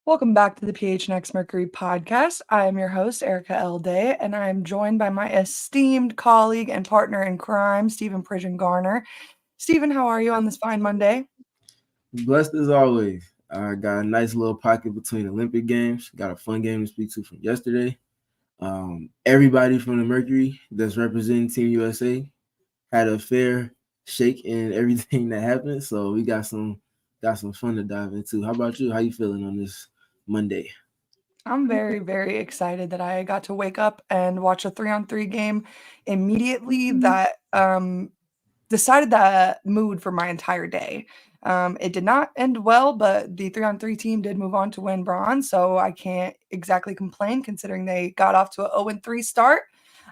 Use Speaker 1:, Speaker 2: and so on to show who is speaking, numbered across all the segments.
Speaker 1: Welcome back to the PHNX Mercury podcast. I am your host, Erika Day, and I am joined by my esteemed colleague and partner in crime, Stephen Griner. Stephen, how are you on this fine Monday?
Speaker 2: Blessed as always. I got a nice little pocket between Olympic games. Got a fun game to speak to from yesterday. Everybody from the Mercury that's representing Team USA had a fair shake in everything that happened. So we got some fun to dive into. How about you? How you feeling on this Monday?
Speaker 1: I'm very, very excited that I got to wake up and watch a 3-on-3 game immediately that decided the mood for my entire day. It did not end well, but the 3-on-3 team did move on to win bronze, so I can't exactly complain considering they got off to a 0-3 start.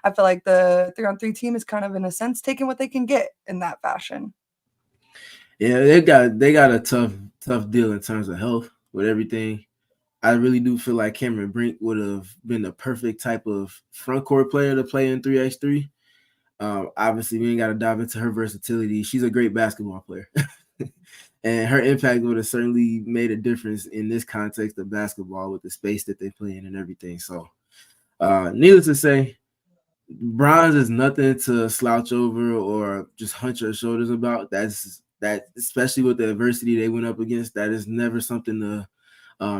Speaker 1: I feel like the 3-on-3 team is kind of, in a sense, taking what they can get in that fashion.
Speaker 2: Yeah, they got a tough deal in terms of health with everything. I really do feel like Cameron Brink would have been the perfect type of front court player to play in 3x3. Obviously, we ain't got to dive into her versatility. She's a great basketball player. And her impact would have certainly made a difference in this context of basketball with the space that they play in and everything. So, needless to say, bronze is nothing to slouch over or just hunch your shoulders about. That, especially with the adversity they went up against, that is never something to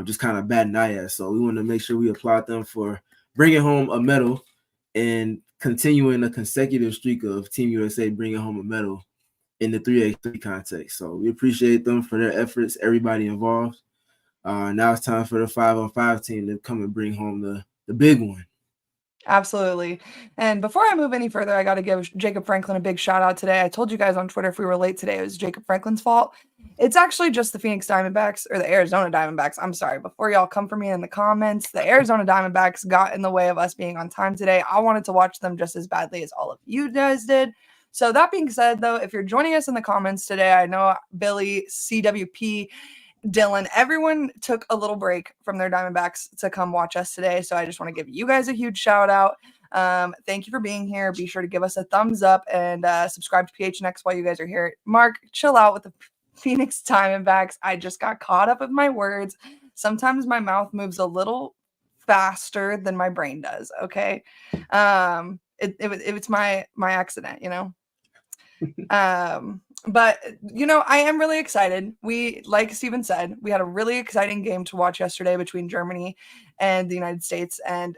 Speaker 2: just kind of bat an eye at. So we want to make sure we applaud them for bringing home a medal and continuing a consecutive streak of Team USA bringing home a medal in the 3x3 context. So we appreciate them for their efforts, everybody involved. Now it's time for the 5-on-5 team to come and bring home the big one.
Speaker 1: Absolutely. And before I move any further, I got to give Jacob Franklin a big shout out today. I told you guys on Twitter if we were late today, it was Jacob Franklin's fault. It's actually just the Phoenix Diamondbacks or the Arizona Diamondbacks. I'm sorry. Before y'all come for me in the comments, the Arizona Diamondbacks got in the way of us being on time today. I wanted to watch them just as badly as all of you guys did. So that being said, though, if you're joining us in the comments today, I know Billy, CWP, Dylan, everyone took a little break from their Diamondbacks to come watch us today. So I just want to give you guys a huge shout out. Thank you for being here. Be sure to give us a thumbs up and subscribe to PHNX while you guys are here. Mark, chill out with the Phoenix Diamondbacks. I just got caught up with my words. Sometimes my mouth moves a little faster than my brain does. Okay. It's my accident, you know? But I am really excited. We, like Steven said, we had a really exciting game to watch yesterday between Germany and the United States, and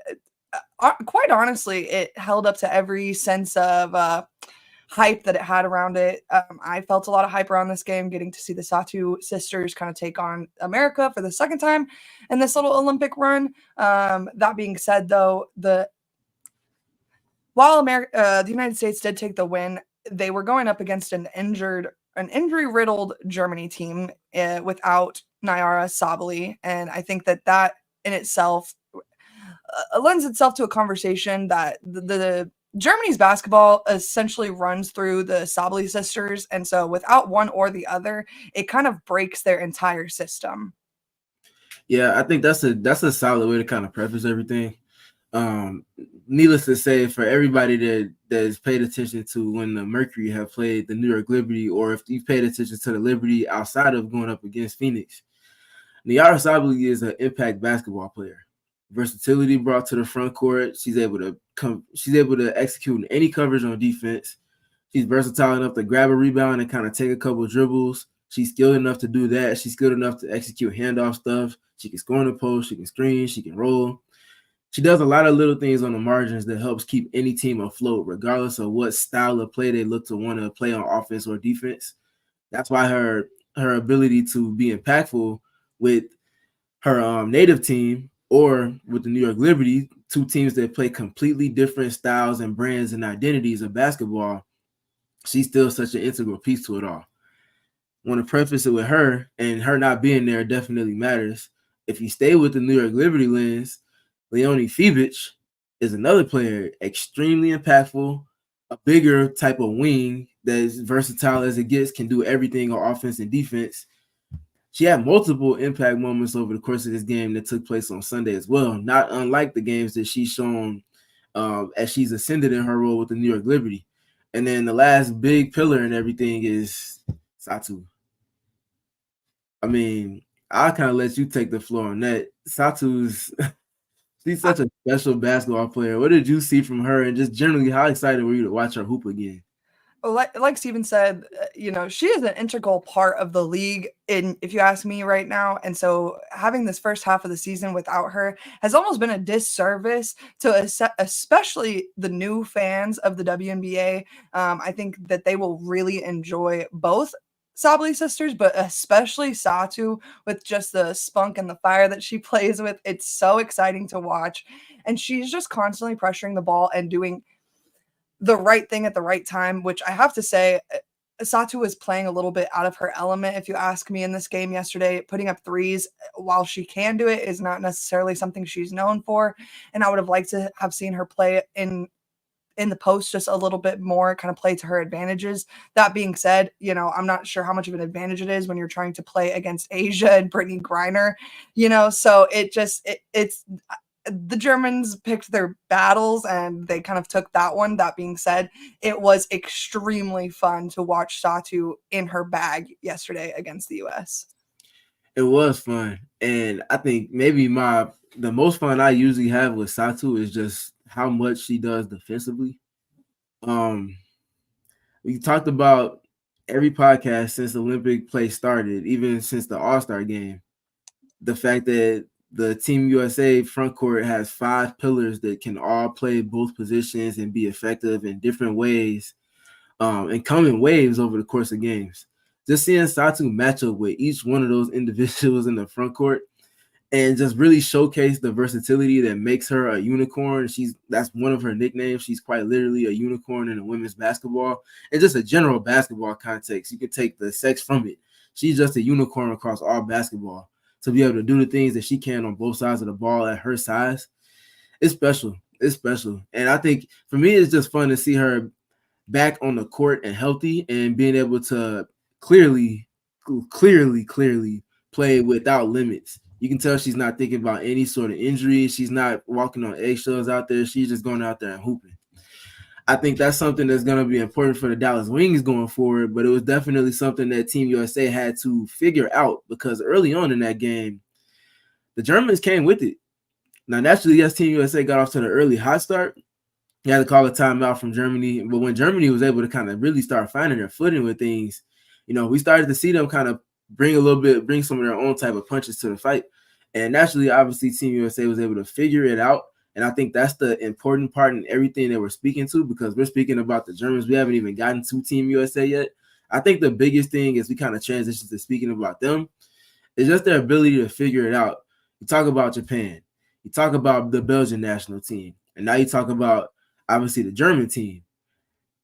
Speaker 1: quite honestly, it held up to every sense of hype that it had around it. I felt a lot of hype around this game, getting to see the Satu sisters kind of take on America for the second time in this little Olympic run. That being said, though, while the United States did take the win, they were going up against an injury-riddled Germany team without Nyara Sabali, and I think that in itself lends itself to a conversation that the Germany's basketball essentially runs through the Sabali sisters, and so without one or the other, it kind of breaks their entire system.
Speaker 2: Yeah, I think that's a solid way to kind of preface everything. Um, Needless to say, for everybody that has paid attention to when the Mercury have played the New York Liberty, or if you've paid attention to the Liberty outside of going up against Phoenix, Nyara Sabali is an impact basketball player. Versatility brought to the front court. She's able to execute in any coverage on defense. She's versatile enough to grab a rebound and kind of take a couple of dribbles. She's skilled enough to do that. She's skilled enough to execute handoff stuff. She can score in the post. She can screen. She can roll. She does a lot of little things on the margins that helps keep any team afloat, regardless of what style of play they look to want to play on offense or defense. That's why her ability to be impactful with her native team or with the New York Liberty, two teams that play completely different styles and brands and identities of basketball, she's still such an integral piece to it all. I want to preface it with her, and her not being there definitely matters. If you stay with the New York Liberty lens, Leonie Fibic is another player, extremely impactful, a bigger type of wing that is versatile as it gets, can do everything on offense and defense. She had multiple impact moments over the course of this game that took place on Sunday as well, not unlike the games that she's shown as she's ascended in her role with the New York Liberty. And then the last big pillar and everything is Satu. I mean, I'll kind of let you take the floor on that. Satu's she's such a special basketball player. What did you see from her, and just generally, how excited were you to watch her hoop again?
Speaker 1: Like Steven said, she is an integral part of the league, if you ask me right now. And so having this first half of the season without her has almost been a disservice to especially the new fans of the WNBA. I think that they will really enjoy both Sably sisters, but especially Satu, with just the spunk and the fire that she plays with. It's so exciting to watch. And she's just constantly pressuring the ball and doing the right thing at the right time, which I have to say, Satu was playing a little bit out of her element, if you ask me, in this game yesterday. Putting up threes, while she can do it, is not necessarily something she's known for. And I would have liked to have seen her play in the post just a little bit more, kind of play to her advantages. That being said, I'm not sure how much of an advantage it is when you're trying to play against Asia and Brittney Griner, so it's the Germans picked their battles and they kind of took that one. That being said, it was extremely fun to watch Satu in her bag yesterday against the US.
Speaker 2: It was fun. And I think maybe the most fun I usually have with Satu is just how much she does defensively. We talked about every podcast since Olympic play started, even since the All-Star game, the fact that the Team USA front court has 5 pillars that can all play both positions and be effective in different ways, and come in waves over the course of games. Just seeing Satu match up with each one of those individuals in the front court and just really showcase the versatility that makes her a unicorn. That's one of her nicknames. She's quite literally a unicorn in the women's basketball. And just a general basketball context, you can take the sex from it. She's just a unicorn across all basketball. To be able to do the things that she can on both sides of the ball at her size, it's special. It's special. And I think for me, it's just fun to see her back on the court and healthy and being able to clearly play without limits. You can tell she's not thinking about any sort of injury. She's not walking on eggshells out there. She's just going out there and hooping. I think that's something that's going to be important for the Dallas Wings going forward, but it was definitely something that Team USA had to figure out, because early on in that game, the Germans came with it. Now, naturally, yes, Team USA got off to the early hot start. You had to call a timeout from Germany, but when Germany was able to kind of really start finding their footing with things, we started to see them kind of bring some of their own type of punches to the fight. And naturally, obviously, Team USA was able to figure it out. And I think that's the important part in everything that we're speaking to, because we're speaking about the Germans. We haven't even gotten to Team USA yet. I think the biggest thing as we kind of transition to speaking about them is just their ability to figure it out. You talk about Japan. You talk about the Belgian national team. And now you talk about, obviously, the German team.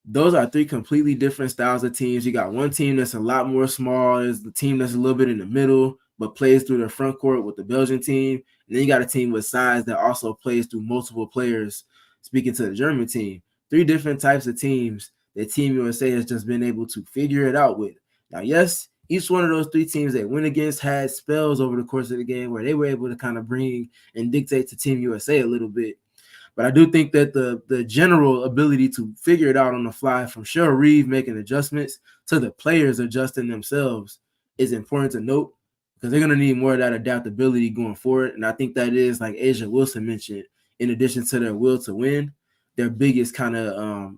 Speaker 2: Those are 3 completely different styles of teams. You got one team that's a lot more small. There's the team that's a little bit in the middle, but plays through their front court with the Belgian team. And then you got a team with size that also plays through multiple players, speaking to the German team. 3 different types of teams that Team USA has just been able to figure it out with. Now, yes, each one of those 3 teams they went against had spells over the course of the game where they were able to kind of bring and dictate to Team USA a little bit. But I do think that the general ability to figure it out on the fly, from Cheryl Reeve making adjustments to the players adjusting themselves, is important to note, because they're going to need more of that adaptability going forward. And I think that is, like Asia Wilson mentioned, in addition to their will to win, their biggest kind of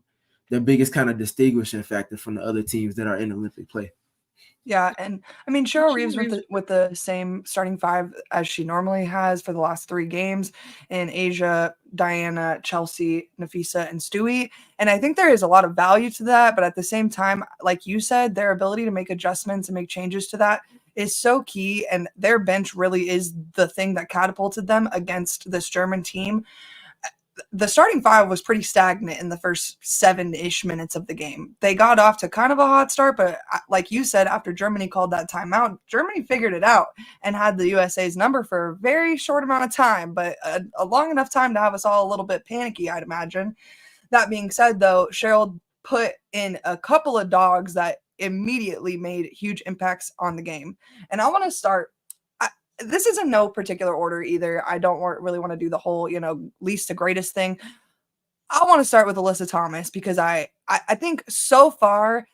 Speaker 2: distinguishing factor from the other teams that are in Olympic play.
Speaker 1: Yeah, and I mean, Cheryl Reeves with the same starting 5 as she normally has for the last 3 games. In Asia, Diana, Chelsea, Nafisa, and Stewie. And I think there is a lot of value to that, but at the same time, like you said, their ability to make adjustments and make changes to that is so key. And their bench really is the thing that catapulted them against this German team. The starting 5 was pretty stagnant in the first 7-ish minutes of the game. They got off to kind of a hot start, but like you said, after Germany called that timeout, Germany figured it out and had the USA's number for a very short amount of time, but a long enough time to have us all a little bit panicky, I'd imagine. That being said, though, Cheryl put in a couple of dogs that immediately made huge impacts on the game. And I want to start this is in no particular order either. I don't really want to do the whole, least to greatest thing. I want to start with Alyssa Thomas, because I think so far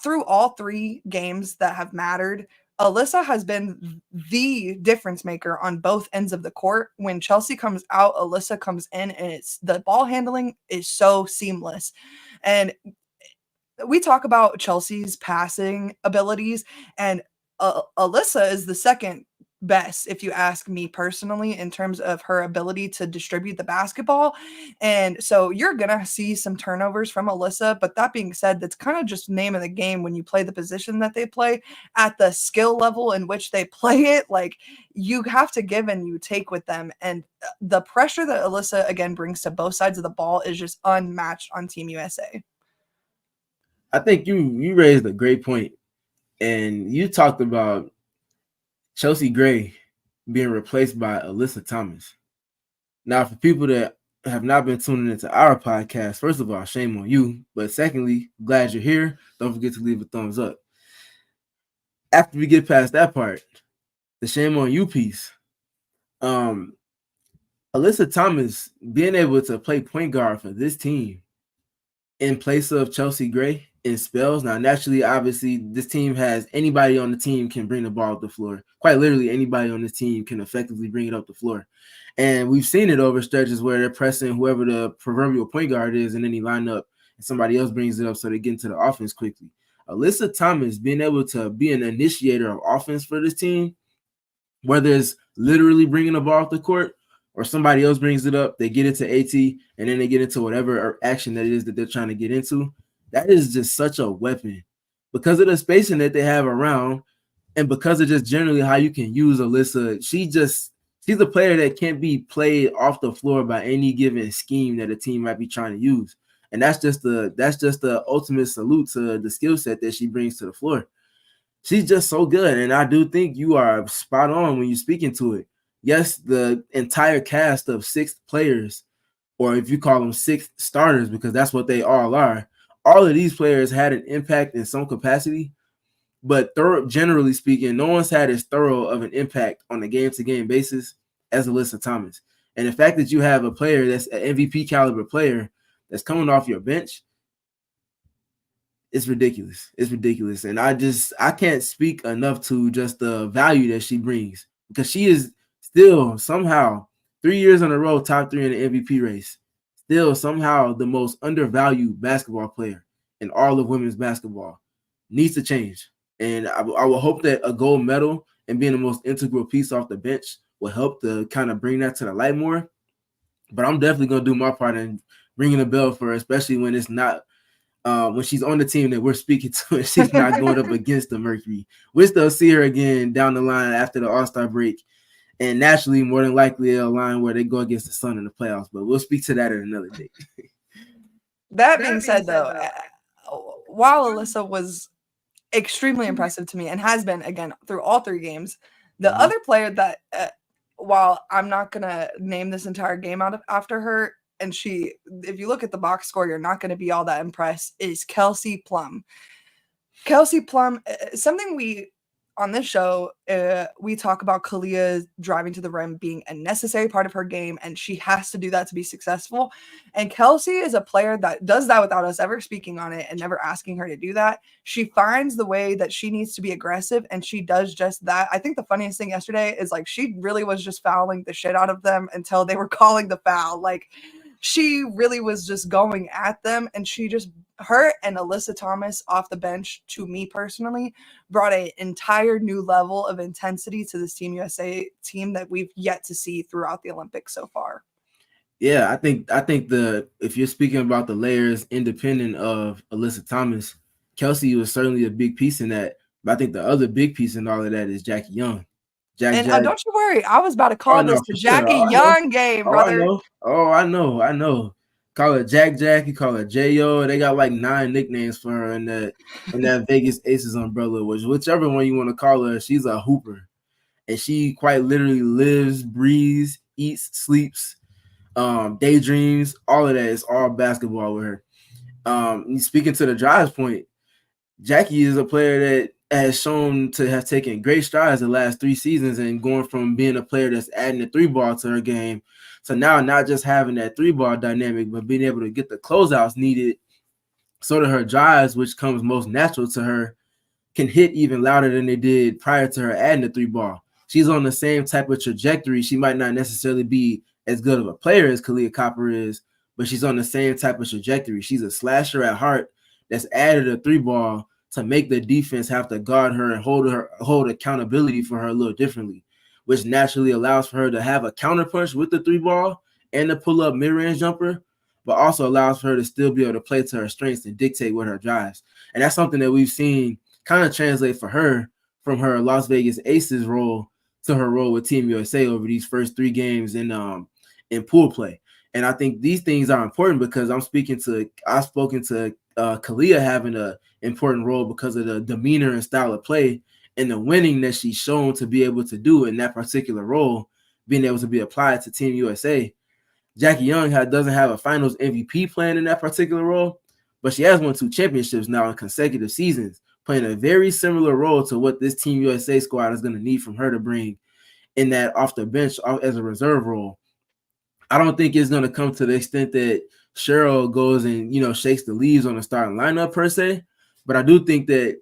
Speaker 1: through all 3 games that have mattered, Alyssa has been the difference maker on both ends of the court. When Chelsea comes out, Alyssa comes in, and it's the ball handling is so seamless. And we talk about Chelsea's passing abilities, and Alyssa is the second best, if you ask me personally, in terms of her ability to distribute the basketball. And so you're going to see some turnovers from Alyssa. But that being said, that's kind of just name of the game when you play the position that they play at the skill level in which they play it. Like, you have to give and you take with them. And the pressure that Alyssa, again, brings to both sides of the ball is just unmatched on Team USA.
Speaker 2: I think you raised a great point, and you talked about Chelsea Gray being replaced by Alyssa Thomas. Now, for people that have not been tuning into our podcast, first of all, shame on you. But secondly, glad you're here. Don't forget to leave a thumbs up. After we get past that part, the shame on you piece. Alyssa Thomas being able to play point guard for this team in place of Chelsea Gray in spells. Now, naturally, obviously, this team has anybody on the team can bring the ball up the floor. Quite literally, anybody on this team can effectively bring it up the floor. And we've seen it over stretches where they're pressing whoever the proverbial point guard is in any lineup, and somebody else brings it up so they get into the offense quickly. Alyssa Thomas being able to be an initiator of offense for this team, whether it's literally bringing the ball off the court or somebody else brings it up, they get into AT, and then they get into whatever action that it is that they're trying to get into. That is just such a weapon because of the spacing that they have around, and because of just generally how you can use Alyssa. She's a player that can't be played off the floor by any given scheme that a team might be trying to use. And that's just the ultimate salute to the skill set that she brings to the floor. She's just so good, and I do think you are spot on when you're speaking to it. Yes, the entire cast of 6 players, or if you call them 6 starters, because that's what they all are, all of these players had an impact in some capacity, but generally speaking, no one's had as thorough of an impact on a game-to-game basis as Alyssa Thomas. And the fact that you have a player that's an MVP caliber player that's coming off your bench, it's ridiculous. It's ridiculous. And I can't speak enough to just the value that she brings, because she is still somehow 3 years in a row top 3 in the MVP race, still somehow the most undervalued basketball player in all of women's basketball. Needs to change. And I will hope that a gold medal and being the most integral piece off the bench will help to kind of bring that to the light more. But I'm definitely going to do my part in ringing the bell for her, especially when it's not when she's on the team that we're speaking to and she's not going up against the Mercury. We'll still see her again down the line after the All-Star break. And naturally, more than likely, a line where they go against the Sun in the playoffs. But we'll speak to that at another day.
Speaker 1: That being said, though, while Alyssa was extremely impressive to me and has been, again, through all 3 games, the other player that, while I'm not going to name this entire game out after her, and if you look at the box score, you're not going to be all that impressed, is Kelsey Plum. Kelsey Plum, something we on this show, we talk about Kahleah driving to the rim being a necessary part of her game, and she has to do that to be successful. And Kelsey is a player that does that without us ever speaking on it and never asking her to do that. She finds the way that she needs to be aggressive, and she does just that. I think the funniest thing yesterday is, like, she really was just fouling the shit out of them until they were calling the foul. Like, she really was just going at them, and her and Alyssa Thomas off the bench, to me personally, brought an entire new level of intensity to this Team USA team that we've yet to see throughout the Olympics so far.
Speaker 2: Yeah, I think if you're speaking about the layers independent of Alyssa Thomas, Kelsey was certainly a big piece in that. But I think the other big piece in all of that is Jackie Young.
Speaker 1: Don't you worry, I was about to call this the Jackie Young game, brother.
Speaker 2: I know. Call her Jack. You call her J.O. They got like 9 nicknames for her in that Vegas Aces umbrella, whichever one you want to call her. She's a hooper, and she quite literally lives, breathes, eats, sleeps, daydreams. All of that is all basketball with her. Speaking to the drives point, Jackie is a player that has shown to have taken great strides the last 3 seasons, and going from being a player that's adding the 3-ball to her game to now not just having that 3-ball dynamic, but being able to get the closeouts needed so that her drives, which comes most natural to her, can hit even louder than they did prior to her adding the 3-ball. She's on the same type of trajectory. She might not necessarily be as good of a player as Kahleah Copper is, but she's on the same type of trajectory. She's a slasher at heart that's added a 3-ball to make the defense have to guard her and hold accountability for her a little differently, which naturally allows for her to have a counterpunch with the 3-ball and the pull-up mid-range jumper, but also allows for her to still be able to play to her strengths and dictate with her drives. And that's something that we've seen kind of translate for her from her Las Vegas Aces role to her role with Team USA over these first 3 games in pool play. And I think these things are important because I've spoken to Kahleah having an important role because of the demeanor and style of play and the winning that she's shown to be able to do in that particular role, being able to be applied to Team USA. Jackie Young doesn't have a finals MVP playing in that particular role, but she has won 2 championships now in consecutive seasons, playing a very similar role to what this Team USA squad is going to need from her to bring in that off the bench as a reserve role. I don't think it's going to come to the extent that Cheryl goes and, shakes the leaves on the starting lineup per se, but I do think that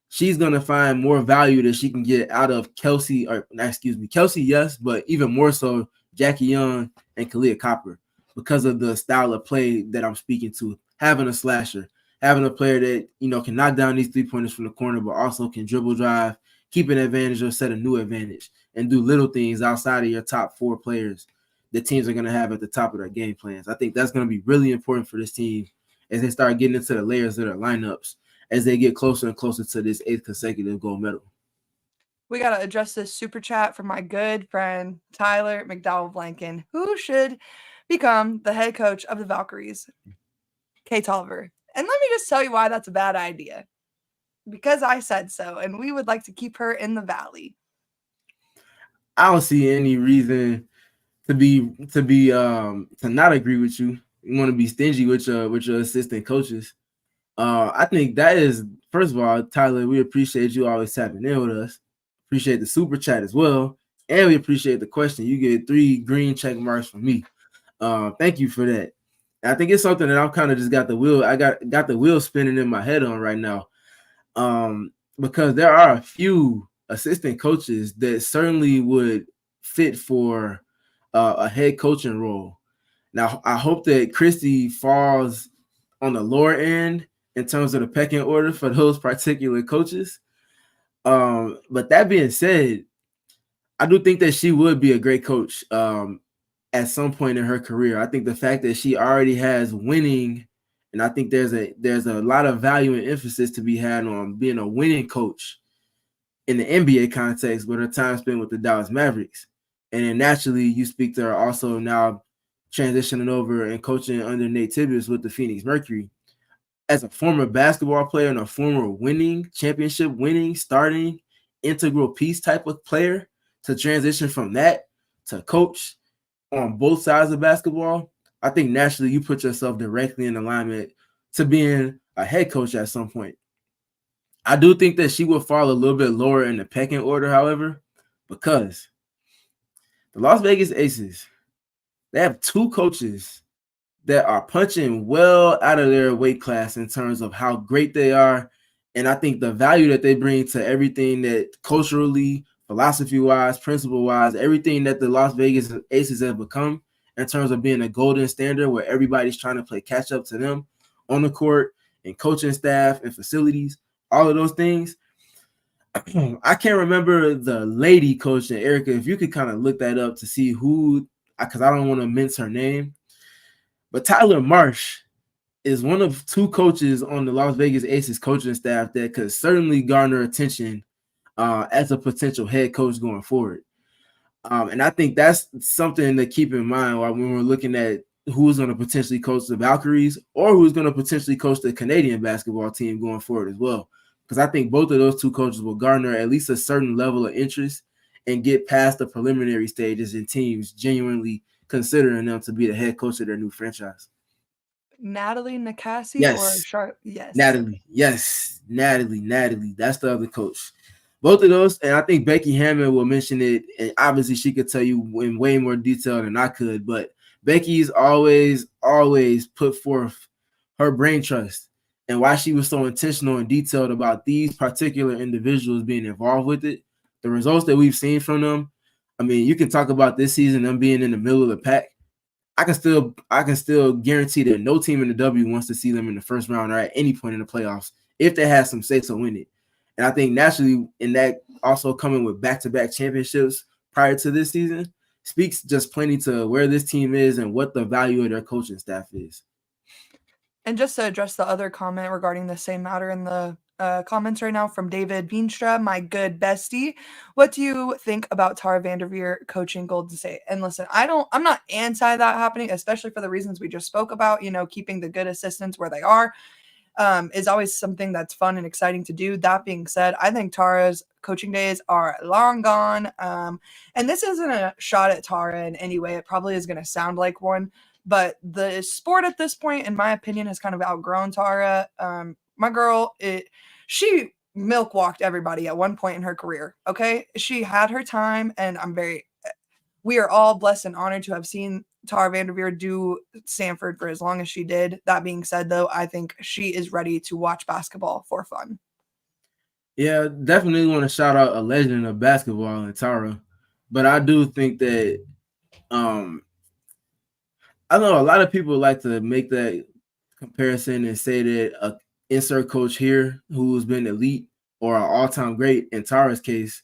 Speaker 2: she's going to find more value that she can get out of Kelsey, yes, but even more so Jackie Young and Kahleah Copper because of the style of play that I'm speaking to. Having a slasher, having a player that, can knock down these 3-pointers from the corner, but also can dribble drive, keep an advantage or set a new advantage, and do little things outside of your top 4 players that teams are going to have at the top of their game plans. I think that's going to be really important for this team as they start getting into the layers of their lineups as they get closer and closer to this 8th consecutive gold medal.
Speaker 1: We got to address this super chat from my good friend, Tyler McDowell Blanken, who should become the head coach of the Valkyries, Kay Tolliver. And let me just tell you why that's a bad idea. Because I said so, and we would like to keep her in the Valley.
Speaker 2: I don't see any reason to not agree with you. You want to be stingy with your assistant coaches. I think that is, first of all, Tyler, we appreciate you always tapping in with us. Appreciate the super chat as well. And we appreciate the question. You get 3 green check marks from me. Thank you for that. And I think it's something that I've kind of just got the wheel spinning in my head on right now. Because there are a few assistant coaches that certainly would fit for a head coaching role. Now, I hope that Christy falls on the lower end in terms of the pecking order for those particular coaches. But that being said, I do think that she would be a great coach at some point in her career. I think the fact that she already has winning, and I think there's a lot of value and emphasis to be had on being a winning coach in the NBA context with her time spent with the Dallas Mavericks. And then naturally you speak to her also now transitioning over and coaching under Nate Tibbetts with the PHNX Mercury. As a former basketball player and a former championship winning, starting, integral piece type of player, to transition from that to coach on both sides of basketball, I think naturally you put yourself directly in alignment to being a head coach at some point. I do think that she will fall a little bit lower in the pecking order, however, because the Las Vegas Aces, they have 2 coaches that are punching well out of their weight class in terms of how great they are. And I think the value that they bring to everything that culturally, philosophy-wise, principle-wise, everything that the Las Vegas Aces have become in terms of being a golden standard where everybody's trying to play catch up to them on the court and coaching staff and facilities, all of those things. I can't remember the lady coach, and Erika, if you could kind of look that up to see who, because I don't want to mince her name. But Tyler Marsh is one of 2 coaches on the Las Vegas Aces coaching staff that could certainly garner attention as a potential head coach going forward. And I think that's something to keep in mind when we're looking at who's going to potentially coach the Valkyries or who's going to potentially coach the Canadian basketball team going forward as well. Because I think both of those 2 coaches will garner at least a certain level of interest and get past the preliminary stages and teams genuinely considering them to be the head coach of their new franchise.
Speaker 1: Natalie Nakasi
Speaker 2: Yes.
Speaker 1: or Sharp? Yes.
Speaker 2: Natalie. Yes. Natalie. That's the other coach. Both of those, and I think Becky Hammond will mention it, and obviously she could tell you in way more detail than I could, but Becky's always put forth her brain trust and why she was so intentional and detailed about these particular individuals being involved with it. The results that we've seen from them, I mean, you can talk about this season, them being in the middle of the pack. I can still guarantee that no team in the W wants to see them in the first round or at any point in the playoffs if they have some say so in it. And I think naturally, in that also coming with back-to-back championships prior to this season, speaks just plenty to where this team is and what the value of their coaching staff is.
Speaker 1: And just to address the other comment regarding the same matter in the comments right now from David Beanstra, my good bestie. What do you think about Tara Vanderveer coaching Golden State? And listen, I'm not anti that happening, especially for the reasons we just spoke about, keeping the good assistants where they are. Is always something that's fun and exciting to do. That being said, I think Tara's coaching days are long gone. And this isn't a shot at Tara in any way. It probably is going to sound like one, but the sport at this point, in my opinion, has kind of outgrown Tara. My girl, she milk walked everybody at one point in her career. Okay. She had her time, and we are all blessed and honored to have seen Tara Vanderveer do Stanford for as long as she did. That being said, though, I think she is ready to watch basketball for fun.
Speaker 2: Yeah, definitely want to shout out a legend of basketball in Tara. But I do think that I know a lot of people like to make that comparison and say that a insert coach here who's been elite or an all-time great in Tara's case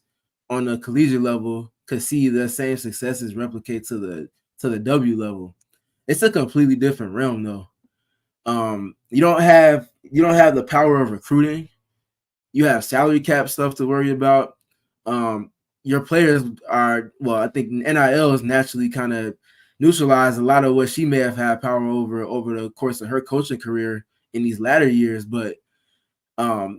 Speaker 2: on the collegiate level could see the same successes replicate to the W level. It's a completely different realm though. You don't have the power of recruiting. You have salary cap stuff to worry about. Your players are, well, I think NIL is naturally kind of neutralize a lot of what she may have had power over the course of her coaching career in these latter years. But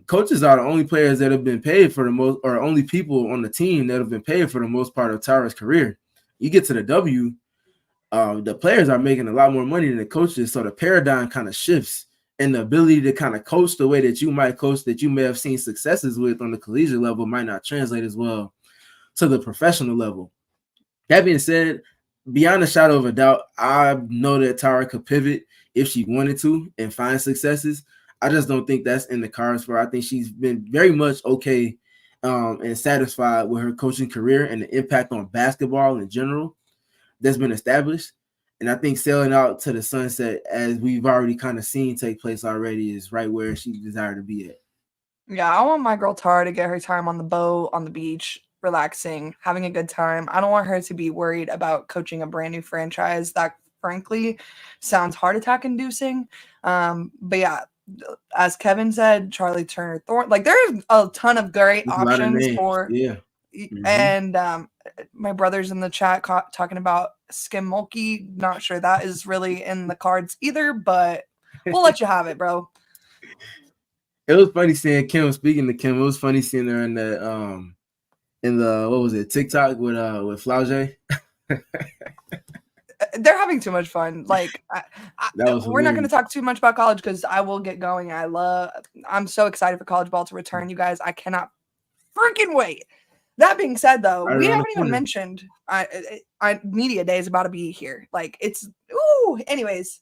Speaker 2: coaches are the only players that have been paid for the most, or only people on the team that have been paid for the most part of Tara's career. You get to the W, the players are making a lot more money than the coaches, so the paradigm kind of shifts, and the ability to kind of coach the way that you might coach that you may have seen successes with on the collegiate level might not translate as well to the professional level. That being said, beyond a shadow of a doubt, I know that Tara could pivot if she wanted to and find successes. I just don't think that's in the cards for her. I think she's been very much okay and satisfied with her coaching career and the impact on basketball in general that's been established. And I think sailing out to the sunset, as we've already kind of seen take place already, is right where she desired to be at.
Speaker 1: Yeah, I want my girl Tara to get her time on the boat, on the beach, relaxing, having a good time. I don't want her to be worried about coaching a brand new franchise. That, frankly, sounds heart attack inducing. But yeah, as Kevin said, Charlie Turner Thorne, like there's a ton of great
Speaker 2: There's
Speaker 1: options for.
Speaker 2: Yeah.
Speaker 1: And my brother's in the chat talking about Skim Mulkey. Not sure that is really in the cards either, but we'll let you have it, bro.
Speaker 2: It was funny seeing Kim. Speaking to Kim, it was funny seeing her in the what was it, TikTok with Flauge.
Speaker 1: They're having too much fun. Like, we're not going to talk too much about college because I will get going. I'm so excited for college ball to return, you guys. I cannot freaking wait. That being said, though, we haven't even mentioned Media Day is about to be here. Like, anyways,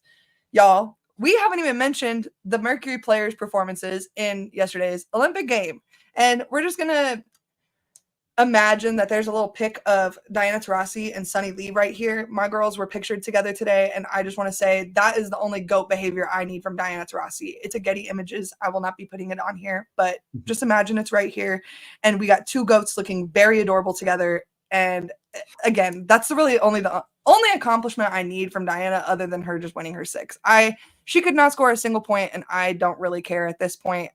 Speaker 1: y'all, we haven't even mentioned the Mercury players' performances in yesterday's Olympic game. And we're just going to imagine that there's a little pic of Diana Taurasi and Sunny Lee right here. My girls were pictured together today, and I just want to say that is the only GOAT behavior I need from Diana Taurasi. It's a Getty Images. I will not be putting it on here, but just imagine it's right here. And we got two GOATs looking very adorable together. And again, that's really only accomplishment I need from Diana other than her just winning her six. She could not score a single point, and I don't really care at this point.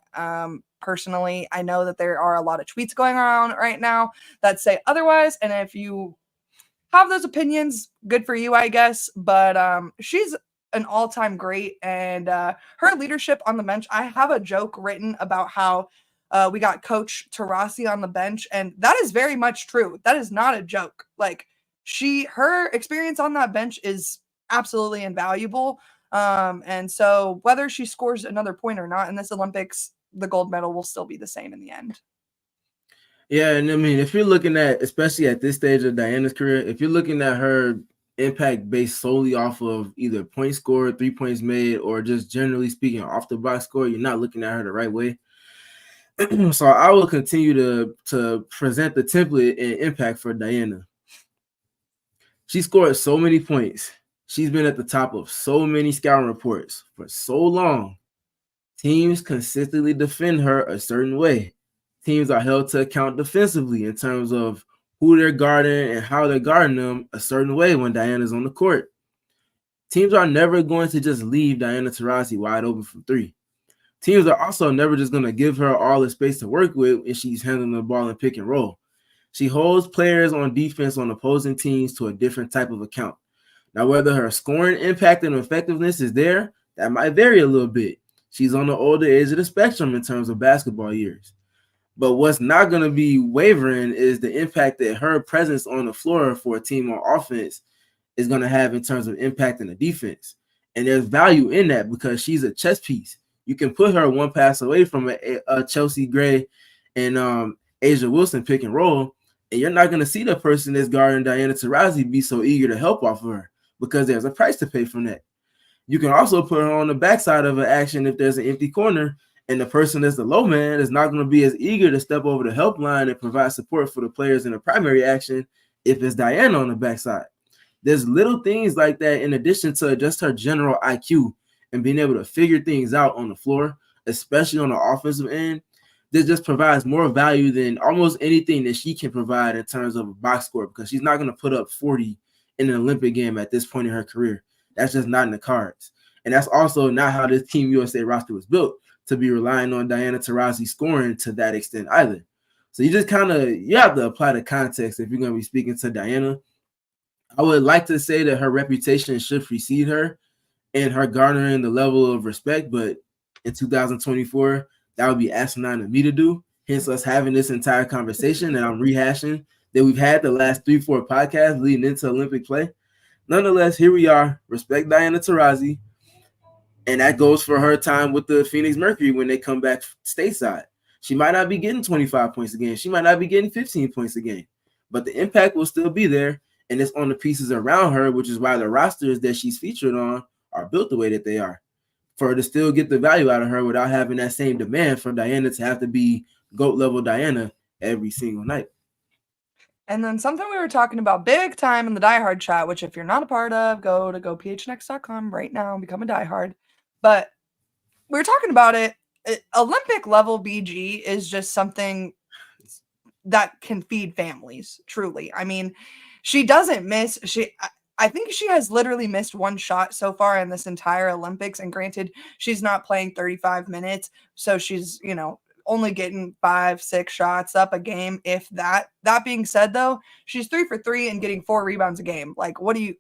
Speaker 1: Personally, I know that there are a lot of tweets going around right now that say otherwise, and if you have those opinions, good for you, I guess. But she's an all-time great, and her leadership on the bench. I have a joke written about how we got Coach Taurasi on the bench, and that is very much true. That is not a joke. Like, her experience on that bench is absolutely invaluable. And so whether she scores another point or not in this Olympics, the gold medal will still be the same in the end.
Speaker 2: Yeah, and I mean, if you're looking at, especially at this stage of Diana's career, if you're looking at her impact based solely off of either point score, 3 points made, or just generally speaking off the box score, you're not looking at her the right way. So I will continue to present the template and impact for Diana. She scored so many points. She's been at the top of so many scouting reports for so long. Teams consistently defend her a certain way. Teams are held to account defensively in terms of who they're guarding and how they're guarding them a certain way when Diana's on the court. Teams are never going to just leave Diana Taurasi wide open from three. Teams are also never just going to give her all the space to work with if she's handling the ball and pick and roll. She holds players on defense on opposing teams to a different type of account. Now, whether her scoring impact and effectiveness is there, that might vary a little bit. She's on the older edge of the spectrum in terms of basketball years. But what's not going to be wavering is the impact that her presence on the floor for a team on offense is going to have in terms of impact in the defense. And there's value in that because she's a chess piece. You can put her one pass away from a Chelsea Gray and Asia Wilson pick and roll, and you're not going to see the person that's guarding Diana Taurasi be so eager to help off of her because there's a price to pay from that. You can also put her on the backside of an action if there's an empty corner, and the person that's the low man is not going to be as eager to step over the help line and provide support for the players in the primary action if it's Diana on the backside. There's little things like that in addition to just her general IQ and being able to figure things out on the floor, especially on the offensive end. This just provides more value than almost anything that she can provide in terms of a box score because she's not going to put up 40 in an Olympic game at this point in her career. That's just not in the cards. And that's also not how this Team USA roster was built, to be relying on Diana Taurasi scoring to that extent either. So you just you have to apply the context if you're going to be speaking to Diana. I would like to say that her reputation should precede her and her garnering the level of respect, but in 2024, that would be asinine of me to do. Hence us having this entire conversation that I'm rehashing that we've had the last 3-4 podcasts leading into Olympic play. Nonetheless, here we are. Respect Diana Taurasi. And that goes for her time with the PHNX Mercury when they come back stateside. She might not be getting 25 points a game. She might not be getting 15 points a game. But the impact will still be there. And it's on the pieces around her, which is why the rosters that she's featured on are built the way that they are. For her to still get the value out of her without having that same demand for Diana to have to be GOAT level Diana every single night.
Speaker 1: And then something we were talking about big time in the diehard chat, which if you're not a part of, go to gophnx.com right now and become a diehard. But we were talking about it. Olympic level BG is just something that can feed families, truly. I mean, she doesn't miss. I think she has literally missed one shot so far in this entire Olympics. And granted, she's not playing 35 minutes. So she's, only getting 5-6 shots up a game, if that. That being said, though, she's 3 for 3 and getting 4 rebounds a game. Like, what do you?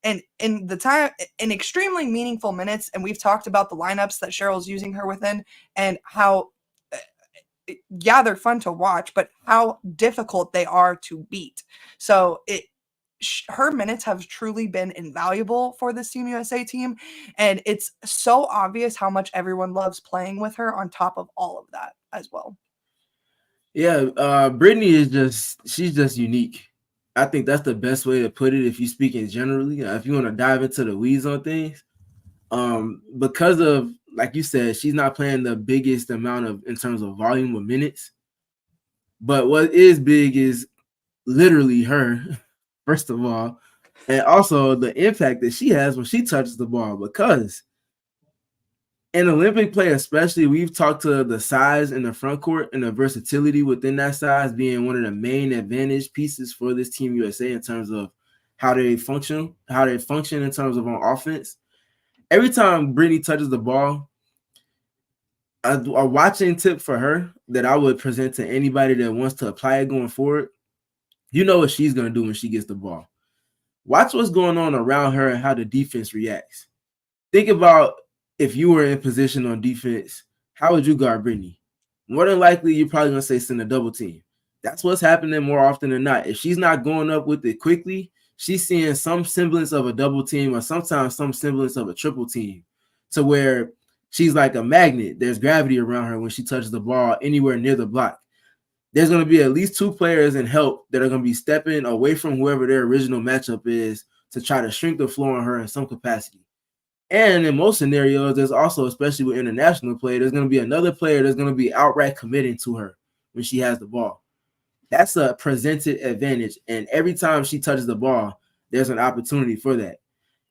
Speaker 1: And in the time, in extremely meaningful minutes, and we've talked about the lineups that Cheryl's using her within, and how, yeah, they're fun to watch, but how difficult they are to beat. So her minutes have truly been invaluable for this Team USA team, and it's so obvious how much everyone loves playing with her on top of all of that as well.
Speaker 2: Yeah, Brittney she's just unique. I think that's the best way to put it if you're speaking generally. If you want to dive into the weeds on things, because of, like you said, she's not playing the biggest amount in terms of volume of minutes. But what is big is literally her, first of all, and also the impact that she has when she touches the ball. Because in Olympic play, especially, we've talked to the size in the front court and the versatility within that size being one of the main advantage pieces for this Team USA in terms of how they function in terms of on offense. Every time Brittney touches the ball, a watching tip for her that I would present to anybody that wants to apply it going forward, you know what she's going to do when she gets the ball. Watch what's going on around her and how the defense reacts. Think about if you were in position on defense, how would you guard Brittney? More than likely, you're probably going to say send a double team. That's what's happening more often than not. If she's not going up with it quickly, she's seeing some semblance of a double team or sometimes some semblance of a triple team to where she's like a magnet. There's gravity around her when she touches the ball anywhere near the block. There's going to be at least 2 players in help that are going to be stepping away from whoever their original matchup is to try to shrink the floor on her in some capacity. And in most scenarios, there's also, especially with international play, there's going to be another player that's going to be outright committing to her when she has the ball. That's a presented advantage. And every time she touches the ball, there's an opportunity for that.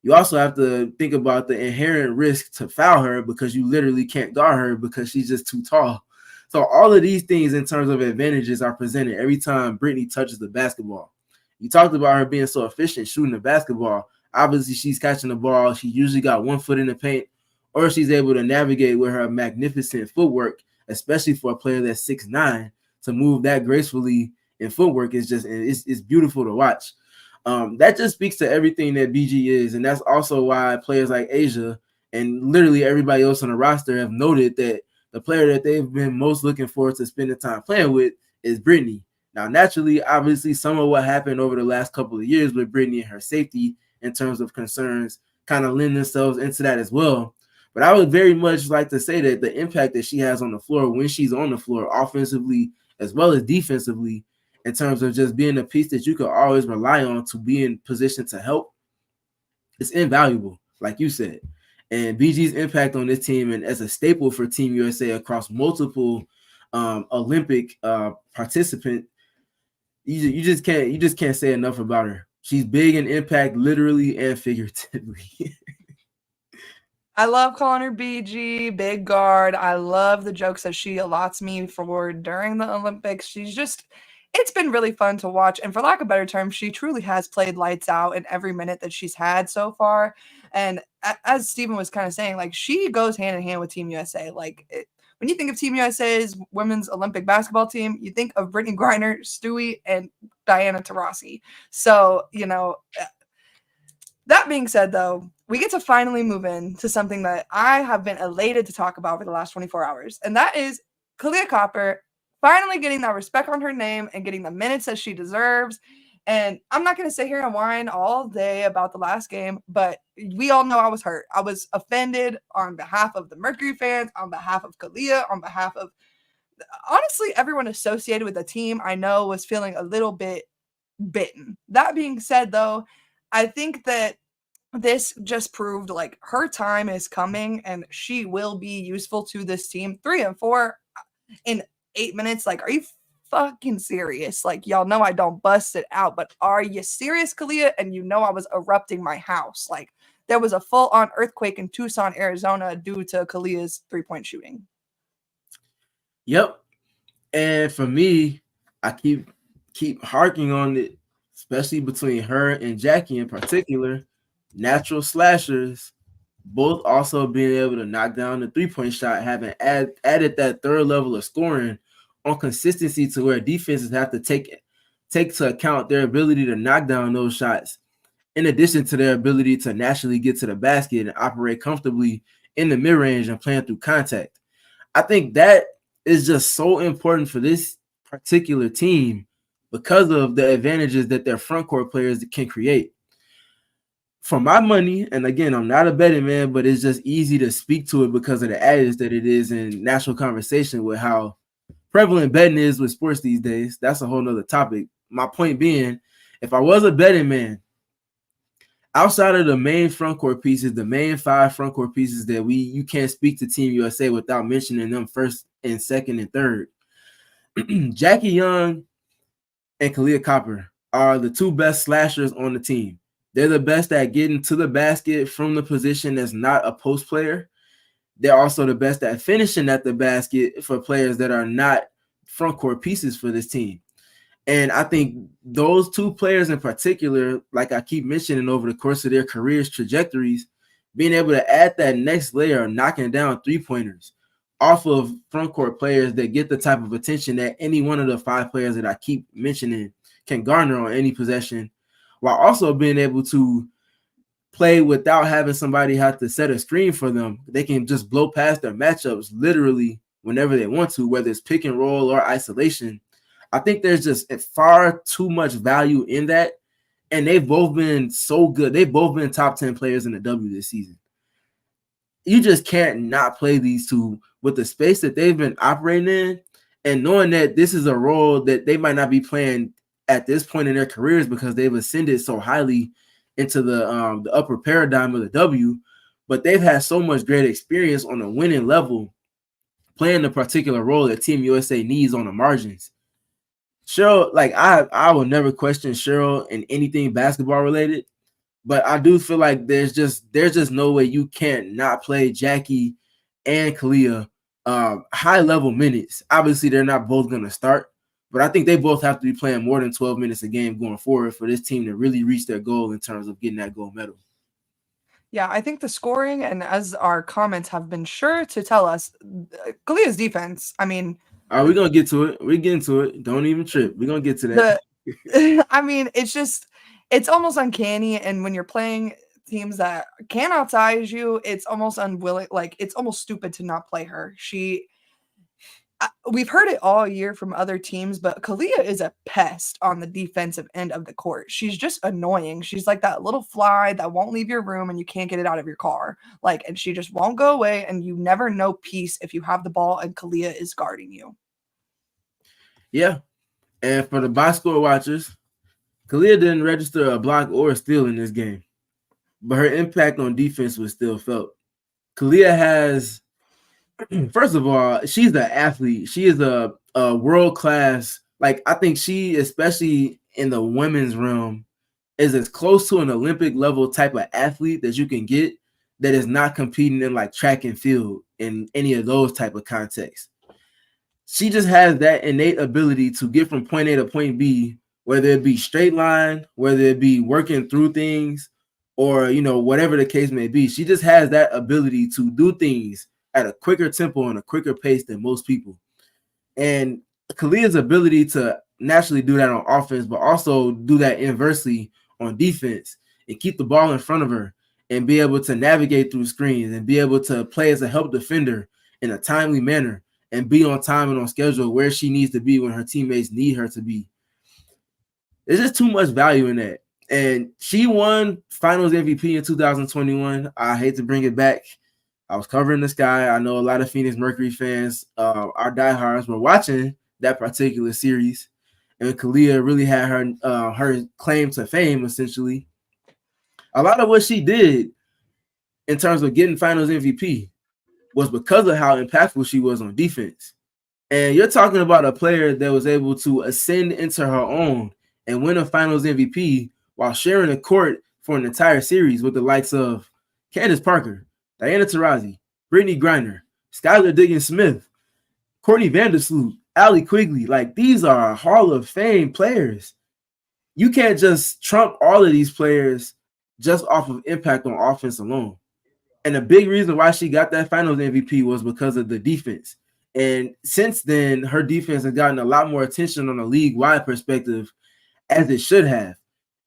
Speaker 2: You also have to think about the inherent risk to foul her because you literally can't guard her because she's just too tall. So all of these things in terms of advantages are presented every time Brittney touches the basketball. You talked about her being so efficient shooting the basketball. Obviously, she's catching the ball. She usually got 1 foot in the paint, or she's able to navigate with her magnificent footwork, especially for a player that's 6'9", to move that gracefully in footwork is just it's beautiful to watch. That just speaks to everything that BG is, and that's also why players like Asia and literally everybody else on the roster have noted that the player that they've been most looking forward to spending time playing with is Brittney. Now, naturally, obviously, some of what happened over the last couple of years with Brittney and her safety in terms of concerns kind of lend themselves into that as well. But I would very much like to say that the impact that she has on the floor when she's on the floor, offensively as well as defensively, in terms of just being a piece that you could always rely on to be in position to help, it's invaluable, like you said. And BG's impact on this team and as a staple for Team USA across multiple Olympic participant, you just can't say enough about her. She's big in impact, literally and figuratively.
Speaker 1: I love calling her BG, big guard. I love the jokes that she allots me for during the Olympics. It's been really fun to watch. And for lack of better terms, she truly has played lights out in every minute that she's had so far. And as Stephen was kind of saying, like, she goes hand in hand with Team USA. Like, when you think of Team USA's women's Olympic basketball team, you think of Brittney Griner, Stewie, and Diana Taurasi. So, that being said, though, we get to finally move in to something that I have been elated to talk about for the last 24 hours, and that is Kahleah Copper finally getting that respect on her name and getting the minutes that she deserves. And I'm not going to sit here and whine all day about the last game, but we all know I was hurt. I was offended on behalf of the Mercury fans, on behalf of Kahleah, on behalf of, honestly, everyone associated with the team I know was feeling a little bit bitten. That being said, though, I think that this just proved like her time is coming and she will be useful to this team. 3 and 4 in 8 minutes. Like, are you fucking serious? Like, y'all know I don't bust it out, but are you serious, Kahleah? And you know I was erupting my house. Like, there was a full-on earthquake in Tucson, Arizona due to Kahleah's 3-point shooting.
Speaker 2: Yep. And for me, I keep harking on it, especially between her and Jackie in particular, natural slashers, both also being able to knock down the 3-point shot, having added that third level of scoring on consistency to where defenses have to take to account their ability to knock down those shots, in addition to their ability to naturally get to the basket and operate comfortably in the mid-range and playing through contact. I think that is just so important for this particular team because of the advantages that their front court players can create. For my money, and again, I'm not a betting man, but it's just easy to speak to it because of the adage that it is in national conversation with how prevalent betting is with sports these days. That's a whole nother topic. My point being, if I was a betting man, outside of the main front court pieces, the main 5 front court pieces that you can't speak to Team USA without mentioning them first and second and third, Jackie Young and Kahleah Copper are the 2 best slashers on the team. They're the best at getting to the basket from the position that's not a post player. They're also the best at finishing at the basket for players that are not front court pieces for this team. And I think those 2 players in particular, like I keep mentioning over the course of their careers trajectories, being able to add that next layer of knocking down 3-pointers off of front court players that get the type of attention that any one of the 5 players that I keep mentioning can garner on any possession, while also being able to play without having somebody have to set a screen for them. They can just blow past their matchups literally whenever they want to, whether it's pick and roll or isolation. I think there's just far too much value in that. And they've both been so good. They've both been top 10 players in the W this season. You just can't not play these 2 with the space that they've been operating in and knowing that this is a role that they might not be playing at this point in their careers because they've ascended so highly into the upper paradigm of the W, but they've had so much great experience on a winning level, playing the particular role that Team USA needs on the margins. Cheryl, like I will never question Cheryl in anything basketball related, but I do feel like there's just no way you can't not play Jackie and Kahleah high level minutes. Obviously, they're not both going to start, but I think they both have to be playing more than 12 minutes a game going forward for this team to really reach their goal in terms of getting that gold medal.
Speaker 1: Yeah, I think the scoring, and as our comments have been sure to tell us, Kahleah's defense, I mean,
Speaker 2: All right, we're going to get to it. We're getting to it. Don't even trip. We're going to get to that.
Speaker 1: I mean, it's almost uncanny. And when you're playing teams that can outsize you, it's almost unwilling, like it's almost stupid to not play her. We've heard it all year from other teams, but Kahleah is a pest on the defensive end of the court. She's just annoying. She's like that little fly that won't leave your room and you can't get it out of your car. Like, and she just won't go away, and you never know peace if you have the ball and Kahleah is guarding you.
Speaker 2: Yeah. And for the box score watchers, Kahleah didn't register a block or a steal in this game, but her impact on defense was still felt. Kahleah has, first of all, she's the athlete. She is a world class. Like, I think she, especially in the women's realm, is as close to an Olympic level type of athlete that you can get that is not competing in like track and field in any of those type of contexts. She just has that innate ability to get from point A to point B, whether it be straight line, whether it be working through things, or, you know, whatever the case may be. She just has that ability to do things at a quicker tempo and a quicker pace than most people. And Kahleah's ability to naturally do that on offense, but also do that inversely on defense and keep the ball in front of her and be able to navigate through screens and be able to play as a help defender in a timely manner and be on time and on schedule where she needs to be when her teammates need her to be. There's just too much value in that. And she won Finals MVP in 2021. I hate to bring it back. I was covering the sky. I know a lot of PHNX Mercury fans, our diehards, were watching that particular series. And Kahleah really had her claim to fame, essentially. A lot of what she did in terms of getting Finals MVP was because of how impactful she was on defense. And you're talking about a player that was able to ascend into her own and win a Finals MVP while sharing a court for an entire series with the likes of Candace Parker, Diana Taurasi, Brittney Griner, Skylar Diggins-Smith, Courtney Vandersloot, Allie Quigley. Like, these are Hall of Fame players. You can't just trump all of these players just off of impact on offense alone. And a big reason why she got that Finals MVP was because of the defense. And since then, her defense has gotten a lot more attention on a league-wide perspective, as it should have.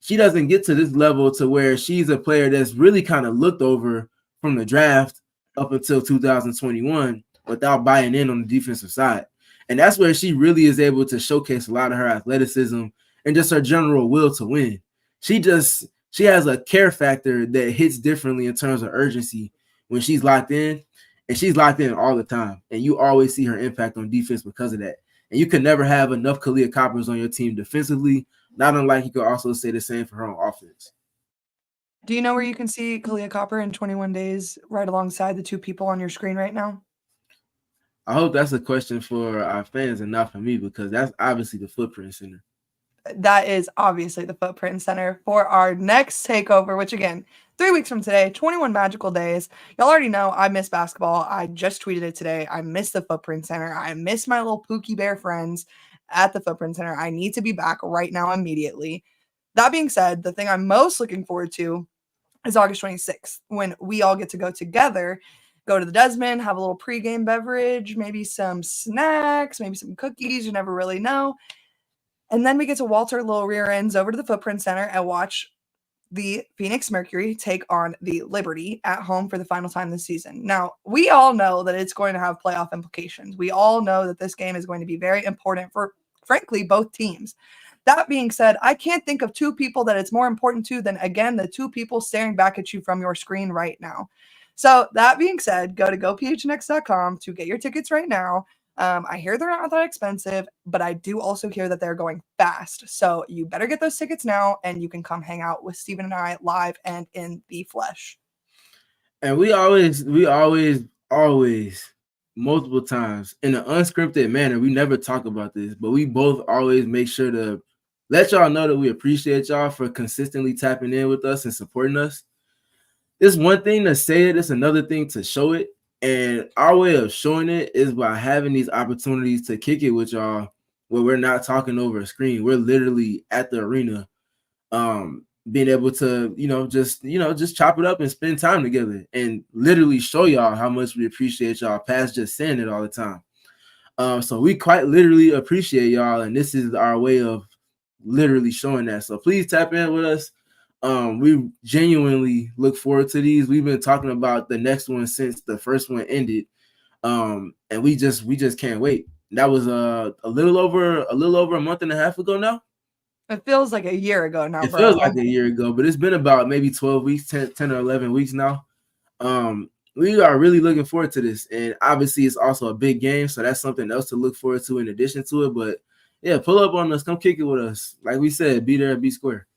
Speaker 2: She doesn't get to this level to where she's a player that's really kind of looked over from the draft up until 2021 without buying in on the defensive side. And that's where she really is able to showcase a lot of her athleticism and just her general will to win. She has a care factor that hits differently in terms of urgency when she's locked in, and she's locked in all the time. And you always see her impact on defense because of that. And you can never have enough Kahleah Coppers on your team defensively, not unlike you could also say the same for her on offense.
Speaker 1: Do you know where you can see Kahleah Copper in 21 days right alongside the two people on your screen right now?
Speaker 2: I hope that's a question for our fans and not for me, because that's obviously the Footprint Center.
Speaker 1: That is obviously the Footprint Center for our next takeover, which again, 3 weeks from today, 21 magical days. Y'all already know I miss basketball. I just tweeted it today. I miss the Footprint Center. I miss my little Pookie Bear friends at the Footprint Center. I need to be back right now immediately. That being said, the thing I'm most looking forward to is August 26th, when we all get to go together, go to the Desmond, have a little pregame beverage, maybe some snacks, maybe some cookies. You never really know. And then we get to waltz our little rear ends over to the Footprint Center and watch the PHNX Mercury take on the Liberty at home for the final time this season. Now, we all know that it's going to have playoff implications. We all know that this game is going to be very important for, frankly, both teams. That being said, I can't think of two people that it's more important to than, again, the two people staring back at you from your screen right now. So that being said, go to gophnx.com to get your tickets right now. I hear they're not that expensive, but I do also hear that they're going fast. So you better get those tickets now, and you can come hang out with Stephen and I live and in the flesh.
Speaker 2: And we always, multiple times in an unscripted manner, we never talk about this, but we both always make sure to let y'all know that we appreciate y'all for consistently tapping in with us and supporting us. It's one thing to say it, it's another thing to show it. And our way of showing it is by having these opportunities to kick it with y'all where we're not talking over a screen. We're literally at the arena, being able to, just chop it up and spend time together and literally show y'all how much we appreciate y'all past just saying it all the time. So we quite literally appreciate y'all, and this is our way of literally showing that. So please tap in with us. We genuinely look forward to these. We've been talking about the next one since the first one ended. And we just can't wait. That was a little over a month and a half ago now.
Speaker 1: It feels like a year ago now,
Speaker 2: It
Speaker 1: bro.
Speaker 2: feels like a year ago, but it's been about maybe 12 weeks, 10 or 11 weeks now. We are really looking forward to this. And obviously it's also a big game, so that's something else to look forward to in addition to it. But yeah, pull up on us, come kick it with us. Like we said, be there, be square.